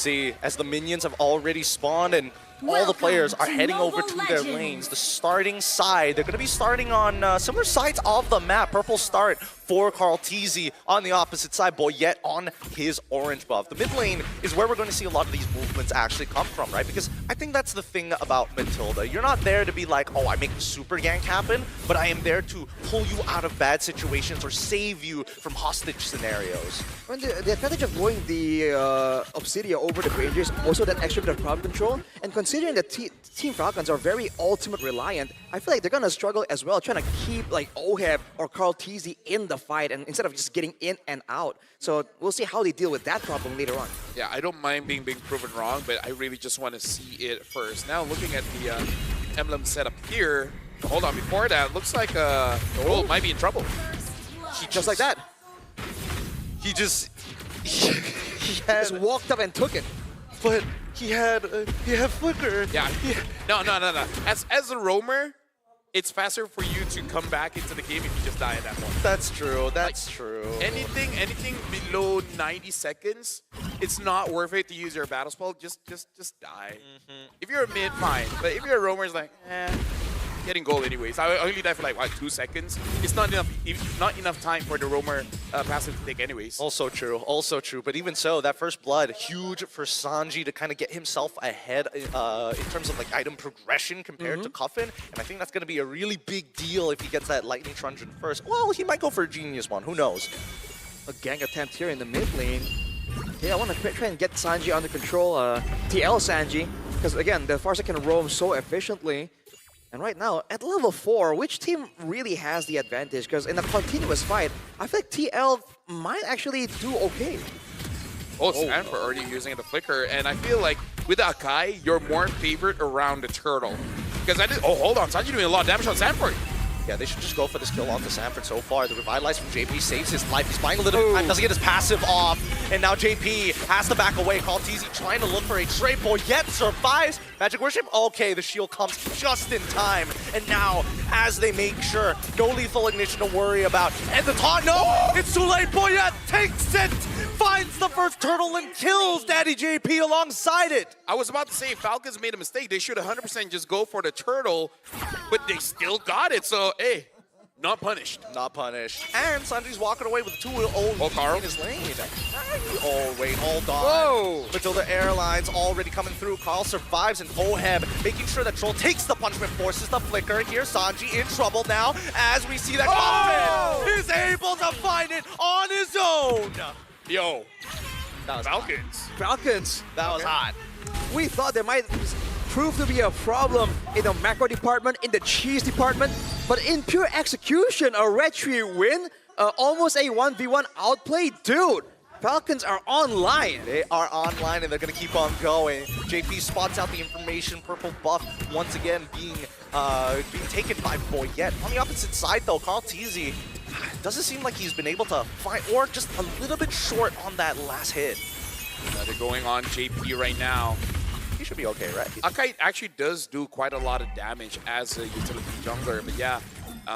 see as the minions have already spawned and all the players are heading over to their lanes. The starting side, they're going to be starting on similar sides of the map. Purple start for Tlph on the opposite side, Boyette on his orange buff. The mid lane is where we're going to see a lot of these movements actually come from, right? Because I think that's the thing about Matilda. You're not there to be like, oh, I make the super gank happen, but I am there to pull you out of bad situations or save you from hostage scenarios. When the advantage of going the Obsidia over the Rangers, also that extra bit of crowd control, and considering that Team Falcons are very ultimate reliant, I feel like they're gonna struggle as well, trying to keep like Oheb or Tlph in the fight, and instead of just getting in and out. So we'll see how they deal with that problem later on. Yeah, I don't mind being proven wrong, but I really just want to see it first. Now looking at the emblem setup here, hold on, before that, looks like Gold might be in trouble. Just like that. He just walked up and took it. But he had flicker. Yeah. No. As a roamer, it's faster for you to come back into the game if you just die at that point. That's true. That's true. Anything below 90 seconds, it's not worth it to use your battle spell. Just die. If you're a mid, fine. But if you're a roamer, it's like, getting gold anyways. I only die for like, what, 2 seconds? It's not enough time for the roamer passive to take anyways. Also true. But even so, that first blood, huge for Sanji to kind of get himself ahead in terms of like item progression compared to Coffin. And I think that's going to be a really big deal if he gets that Lightning Truncheon first. Well, he might go for a Genius one. Who knows? A gank attempt here in the mid lane. Yeah, I want to try and get Sanji under control. TL Sanji. Because again, the Farsa can roam so efficiently. And right now, at level 4, which team really has the advantage? Because in a continuous fight, I feel like TL might actually do okay. Oh, Sanford already using the flicker, and I feel like with Akai, you're more favored around the turtle. Because hold on, Sanji doing a lot of damage on Sanford. Yeah, they should just go for this kill off the Sanford so far. The Revitalize from JP saves his life. He's buying a little bit of time, doesn't get his passive off. And now JP has to back away. Tlph trying to look for a trade, yet survives. Magic Worship, okay, the shield comes just in time. And now, as they make sure, no lethal ignition to worry about. And the taunt, no, it's too late. Boyette takes it, finds the first turtle and kills Daddy JP alongside it. I was about to say, Falcons made a mistake. They should 100% just go for the turtle, but they still got it. So, hey, not punished. Not punished. And Sanji's walking away with 2-0 in his lane. Oh, wait, hold on. Whoa. Matilda Airlines already coming through. Carl survives, and Oheb making sure that Troll takes the punishment, forces the flicker. Here, Sanji in trouble now as we see that Coffin is able to find it on his own. Yo, That was Falcons. That was hot. We thought there might prove to be a problem in the macro department, in the cheese department, but in pure execution, a Red Tree win, almost a 1v1 outplay. Dude, Falcons are online. They are online, and they're going to keep on going. JP spots out the information. Purple buff once again being taken by Boyette. On the opposite side, though, Tlph doesn't seem like he's been able to find, or just a little bit short on that last hit. They're going on JP right now. He should be okay, right? Akai actually does do quite a lot of damage as a utility jungler, but yeah,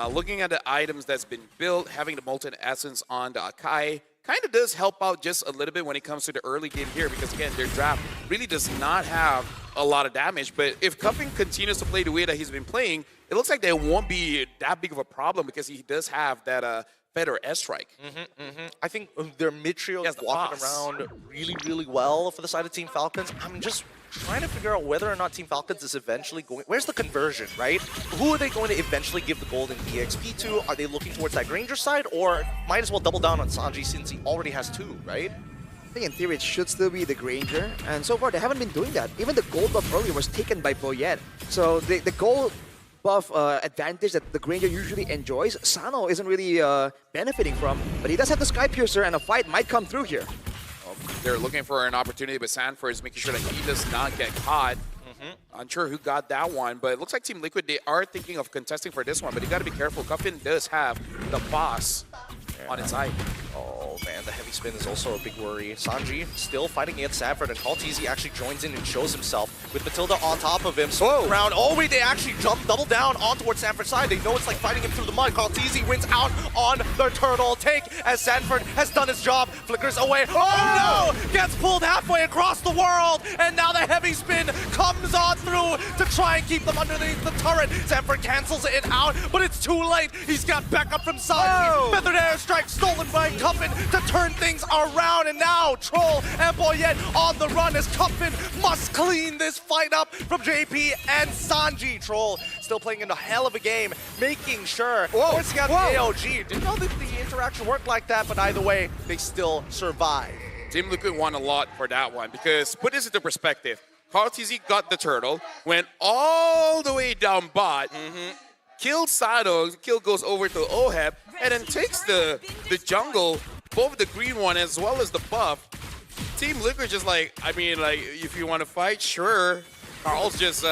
looking at the items that's been built, having the Molten Essence on the Akai kind of does help out just a little bit when it comes to the early game here, because again, their draft really does not have a lot of damage. But if Cuffin continues to play the way that he's been playing, it looks like there won't be that big of a problem because he does have that Feather S-Strike. I think their mid-trio is walking around really well for the side of Team Falcons. I'm just trying to figure out whether or not Team Falcons is eventually going... Where's the conversion, right? Who are they going to eventually give the golden EXP to? Are they looking towards that Granger side, or might as well double down on Sanji since he already has 2, right? I think in theory it should still be the Granger, and so far they haven't been doing that. Even the gold buff earlier was taken by Boyette. So the gold buff advantage that the Granger usually enjoys, Sano isn't really benefiting from, but he does have the Sky Piercer, and a fight might come through here. They're looking for an opportunity, but Sanford is making sure that he does not get caught. Unsure who got that one, but it looks like Team Liquid, they are thinking of contesting for this one, but you got to be careful. Cuffin does have the boss on his side. Oh man, the heavy spin is also a big worry. Sanji still fighting against Sanford, and Tlph actually joins in and shows himself with Matilda on top of him. So around. Oh wait, they actually jump double down on towards Sanford's side. They know it's like fighting him through the mud. Tlph wins out on the turtle take as Sanford has done his job. Flickers away. Oh no! Gets pulled halfway across the world, and now the heavy spin comes on through to try and keep them underneath the turret. Sanford cancels it out, but it's too late. He's got backup from Sanji. Feathered airstrike stolen by Cuffin to turn things around, and now Troll and Boyette on the run as Cuffin must clean this fight up from JP and Sanji. Troll still playing in a hell of a game, making sure forcing out the AOG. Didn't know that the interaction worked like that, but either way, they still survive. Team Liquid won a lot for that one because, put this into perspective, Tlph got the turtle, went all the way down bot, killed Sado, kill goes over to Oheb, and then takes the jungle, both the green one as well as the buff. Team Liquid just like, I mean, like, if you want to fight, sure. Carl's just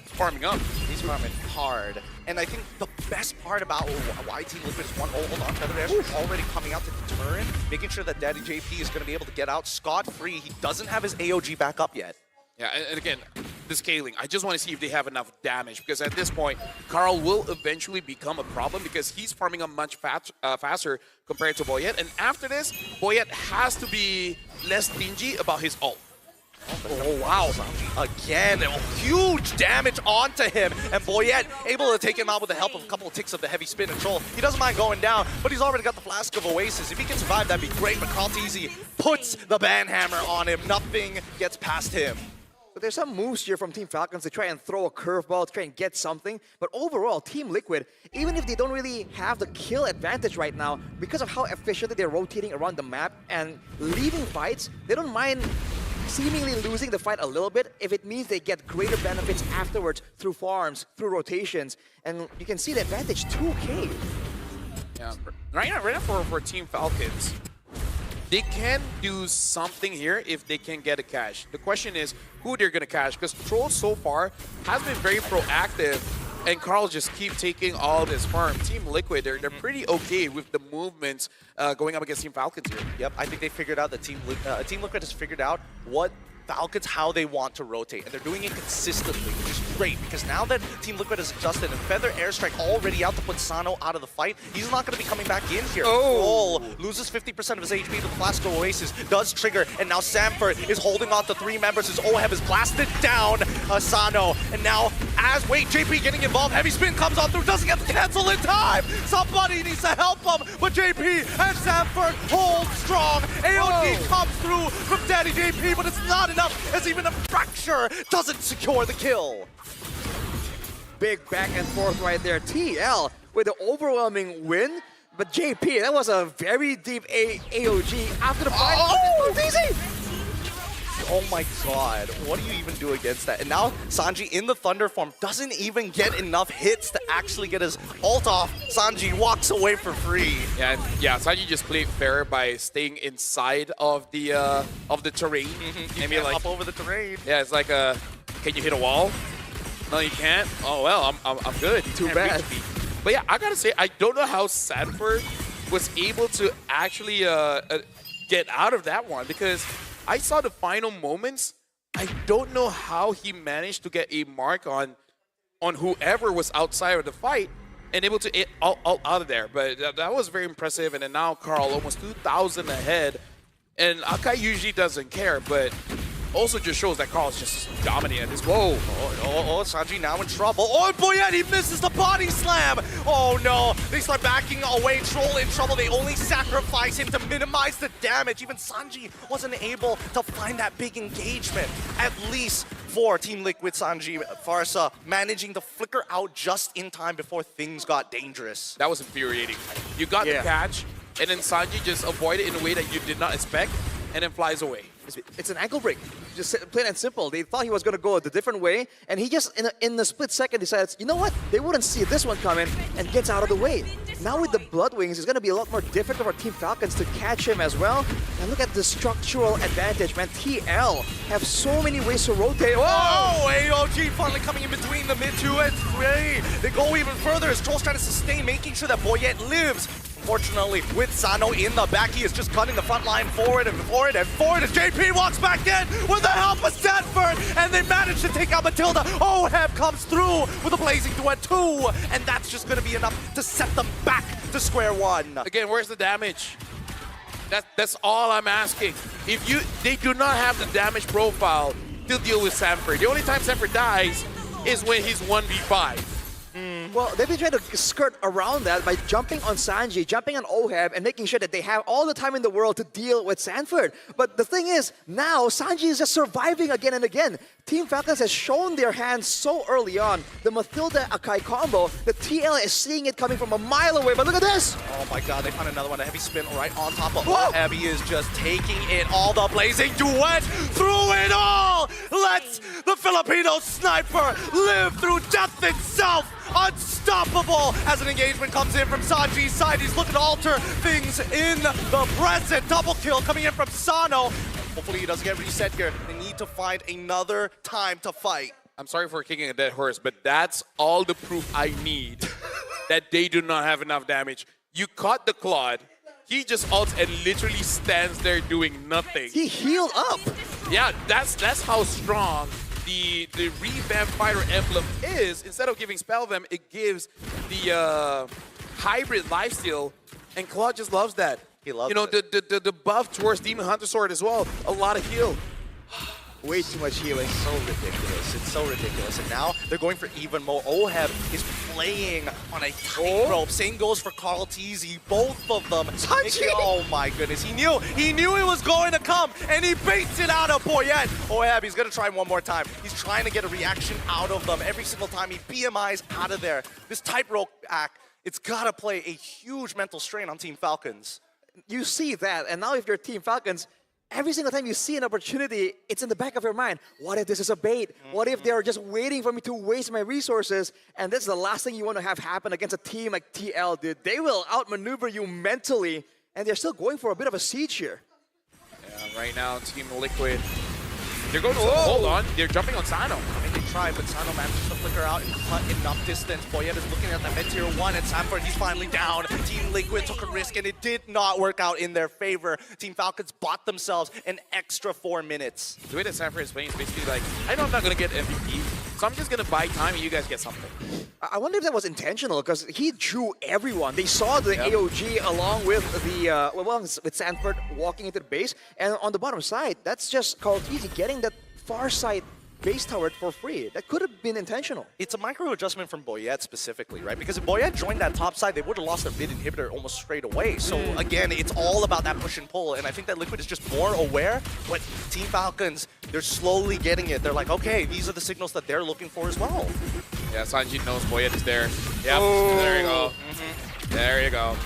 farming up. He's farming hard. And I think the best part about why Team Liquid is hold on, Feathered Airstrike already coming out to deter him, making sure that Daddy JP is going to be able to get out scot-free. He doesn't have his AOG back up yet. Yeah, and again, the scaling, I just want to see if they have enough damage, because at this point, Carl will eventually become a problem because he's farming up much faster compared to Boyette. And after this, Boyette has to be less stingy about his ult. Oh wow, again, huge damage onto him, and Boyette able to take him out with the help of a couple of ticks of the heavy spin and Troll. He doesn't mind going down, but he's already got the Flask of Oasis. If he can survive, that'd be great, but Tlph puts the banhammer on him. Nothing gets past him. But there's some moves here from Team Falcons to try and throw a curveball, to try and get something. But overall, Team Liquid, even if they don't really have the kill advantage right now, because of how efficiently they're rotating around the map and leaving fights, they don't mind seemingly losing the fight a little bit if it means they get greater benefits afterwards through farms, through rotations. And you can see the advantage 2K. Yeah, right now for Team Falcons, they can do something here if they can get a cash. The question is who they're going to cash, because Troll so far has been very proactive, and Carl just keep taking all this farm. Team Liquid, they're pretty okay with the movements going up against Team Falcons here. Yep, I think they figured out that Team Liquid has figured out what Falcons, how they want to rotate, and they're doing it consistently, which is great, because now that Team Liquid has adjusted and Feather Airstrike already out to put Sano out of the fight, he's not going to be coming back in here. Troll loses 50% of his HP to the Flask of Oasis, does trigger, and now Sanford is holding on to 3 members as Oheb is blasted down Sano, and now JP getting involved, heavy spin comes on through, doesn't get the cancel in time! Somebody needs to help him, but JP and Sanford hold strong. AOG comes through from Daddy JP, but it's not enough, as even a fracture doesn't secure the kill. Big back and forth right there. TL with the overwhelming win, but JP, that was a very deep AOG after the fight. Oh, it's easy! Oh my god, what do you even do against that? And now Sanji in the Thunder form doesn't even get enough hits to actually get his ult off. Sanji walks away for free. Yeah, Sanji just played fair by staying inside of the terrain. And be like up over the terrain. Yeah, it's like can you hit a wall? No, you can't. Oh well, I'm good. Too bad. But yeah, I gotta say, I don't know how Sanford was able to actually get out of that one, because I saw the final moments. I don't know how he managed to get a mark on whoever was outside of the fight and able to get out of there. But that was very impressive. And then now Carl almost 2,000 ahead. And Akai usually doesn't care, but also just shows that Carl's just dominating at this. Whoa. Sanji now in trouble. Oh, Boyette, he misses the body slam. Oh, no. They start backing away. Troll in trouble. They only sacrifice him to minimize the damage. Even Sanji wasn't able to find that big engagement. At least for Team Liquid, Sanji, Farsa managing to flicker out just in time before things got dangerous. That was infuriating. You got the catch, and then Sanji just avoided it in a way that you did not expect, and then flies away. It's an ankle break, just plain and simple. They thought he was going to go a different way, and he just, in the split second, decides, you know what? They wouldn't see this one coming, and gets out of the way. Now with the Blood Wings, it's going to be a lot more difficult for Team Falcons to catch him as well. And look at the structural advantage, man. TL have so many ways to rotate. Whoa! AOG finally coming in between the mid 2 and 3. They go even further as Troll's trying to sustain, making sure that Boyette lives. unfortunately, with Sano in the back, he is just cutting the front line forward and forward and forward as JP walks back in with the help of Stanford, and they manage to take out Matilda. Oheb comes through with a blazing duet too, and that's just going to be enough to set them back to square one. Again, where's the damage? That's all I'm asking. If they do not have the damage profile to deal with Sanford. The only time Sanford dies is when he's 1v5. Well, they've been trying to skirt around that by jumping on Sanji, jumping on Oheb, and making sure that they have all the time in the world to deal with Sanford. But the thing is, now Sanji is just surviving again and again. Team Falcons has shown their hands so early on. The Matilda-Akai combo, the TL is seeing it coming from a mile away, but look at this! Oh my god, they found another one, a heavy spin right on top of Oheb. He is just taking it all, the blazing duet through it all! Let's the Filipino sniper live through death itself! Unstoppable as an engagement comes in from Sanji's side. He's looking to alter things in the present. Double kill coming in from Sano. Hopefully he doesn't get reset here. They need to find another time to fight. I'm sorry for kicking a dead horse, but that's all the proof I need that they do not have enough damage. You caught the Claude. He just ults and literally stands there doing nothing. He healed up! Yeah, that's how strong the revamped fighter emblem is. Instead of giving spell them, it gives the hybrid lifesteal, and Claude just loves that. He loves the buff towards Demon Hunter Sword as well. A lot of heal. Way too much healing. So ridiculous. It's so ridiculous. And now they're going for even more. Oheb is playing on a tightrope. Same goes for Tlph. Both of them. Oh my goodness. He knew it was going to come, and he baits it out of Boyette. Oheb, he's going to try one more time. He's trying to get a reaction out of them. Every single time he BMIs out of there. This tightrope act, it's got to play a huge mental strain on Team Falcons. You see that, and now if you're Team Falcons, every single time you see an opportunity, it's in the back of your mind. What if this is a bait? What if they're just waiting for me to waste my resources? And that's the last thing you want to have happen against a team like TL, dude. They will outmaneuver you mentally, and they're still going for a bit of a siege here. Yeah, right now, Team Liquid, they're going to hold on. They're jumping on Sano. I mean, they tried, but Sano manages to flicker out and cut enough distance. Boyette is looking at the mid tier 1, and Sanford, he's finally down. Team Liquid took a risk, and it did not work out in their favor. Team Falcons bought themselves an extra 4 minutes. The way that Sanford is playing is basically like, I know I'm not going to get MVP, so I'm just going to buy time and you guys get something. I wonder if that was intentional, because he drew everyone. They saw the AOG along with the with Sanford walking into the base, and on the bottom side, that's just Tlph getting that far side base tower for free. That could have been intentional. It's a micro adjustment from Boyette specifically, right? Because if Boyette joined that top side, they would have lost their mid inhibitor almost straight away. So again, it's all about that push and pull, and I think that Liquid is just more aware. But Team Falcons, they're slowly getting it. They're like, okay, these are the signals that they're looking for as well. Yeah, Sanji knows Boyette is there. Yep, there you go. There you go.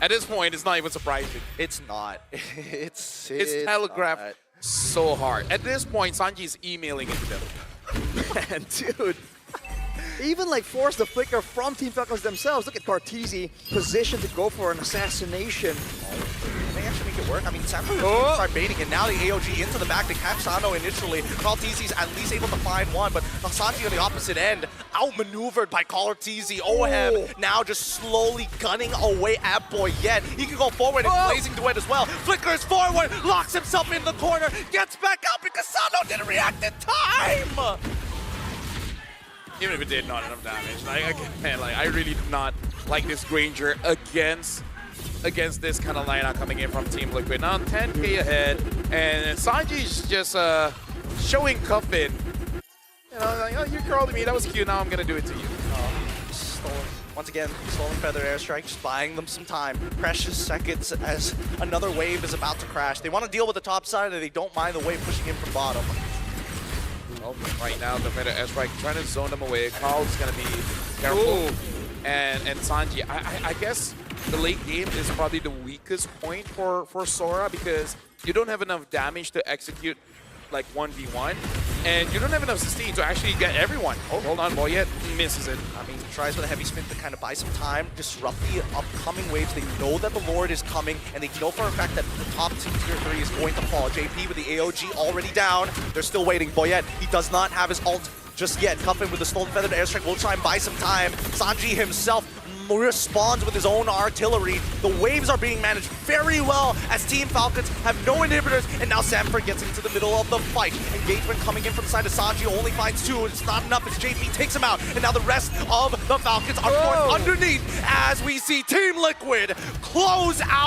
At this point, it's not even surprising. It's not. It's telegraphed not. So hard. At this point, Sanji is emailing it to them. Man, dude. Even like force the flicker from Team Falcons themselves. Look at Tlph positioned to go for an assassination. They actually make it work. I mean, Sanford is start baiting, and now the AOG into the back to catch Sano initially. Tlph at least able to find one, but Sanji on the opposite end, outmaneuvered by Tlph. Oheb now just slowly gunning away at Boyette. He can go forward and blazing duet as well. Flickers forward, locks himself in the corner, gets back out because Sano didn't react in time. Even if it did not enough damage. I really do not like this Granger against this kind of lineup coming in from Team Liquid. Now 10k ahead, and Sanji's just showing Cuffin. You know, like, oh, you curled me, that was cute, now I'm gonna do it to you. Stolen. Once again, stolen feather airstrike, just buying them some time. Precious seconds as another wave is about to crash. They want to deal with the top side, and they don't mind the wave pushing in from bottom. Well, right now, the feather airstrike trying to zone them away. Carl's gonna be careful. And Sanji, I guess the late game is probably the weakest point for Sora, because you don't have enough damage to execute like 1v1, and you don't have enough sustain to actually get everyone. Oh, hold on, Boyette misses it. I mean, he tries with a heavy spin to kind of buy some time, disrupt the upcoming waves. They know that the Lord is coming, and they know for a fact that the top tier 3 is going to fall. JP with the AOG already down. They're still waiting. Boyette, he does not have his ult just yet. Cuffin with the stolen feathered airstrike will try and buy some time. Sanji himself responds with his own artillery. The waves are being managed very well as Team Falcons have no inhibitors, and now Sanford gets into the middle of the fight. Engagement coming in from the side of Sanji, only finds 2. It's not enough as JP takes him out, and now the rest of the Falcons are forced underneath as we see Team Liquid close out